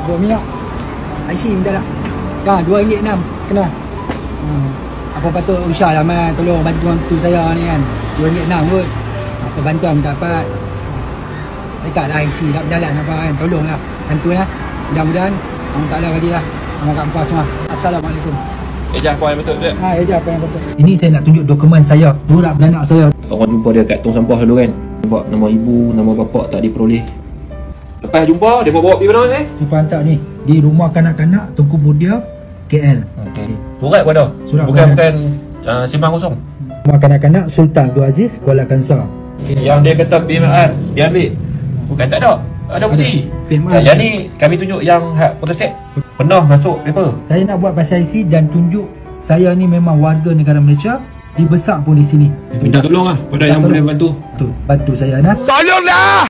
Buat minyak IC minta tak? Ya, RM2.6 kena. Apa patut Usha lah man, tolong bantu saya ni kan. RM2.6 kot. Apa bantuan minta dapat. Dekatlah IC tak berjalan apa kan. Tolonglah, bantulah. Mudah-mudahan Allah Ta'ala bagilah amal kat empat semua. Assalamualaikum. Ejah apa yang betul tu? Ejah apa yang betul. Ini saya nak tunjuk dokumen saya, surat beranak saya. Orang jumpa dia kat tong sampah dulu kan. Nampak nama ibu, nama bapak tak diperoleh. Lepas jumpa, dia bawa pergi mana ni? Jumpa hantar ni di rumah kanak-kanak Tunku Mudia, KL. Okey. Surat pada? Surat bukan simpan kosong. Rumah kanak-kanak Sultan Abdul Aziz, Kuala Kangsar. Yang dia kata PMR, dia ambil. Bukan tak ada. Ada bukti. PMR. Yang ni kami tunjuk yang hak photostat. Pernah masuk paper. Saya nak buat pasal IC dan tunjuk saya ni memang warga negara Malaysia, dibesar pun di sini. Minta tolong lah pada yang boleh bantu. Bantu saya nak. Tolonglah!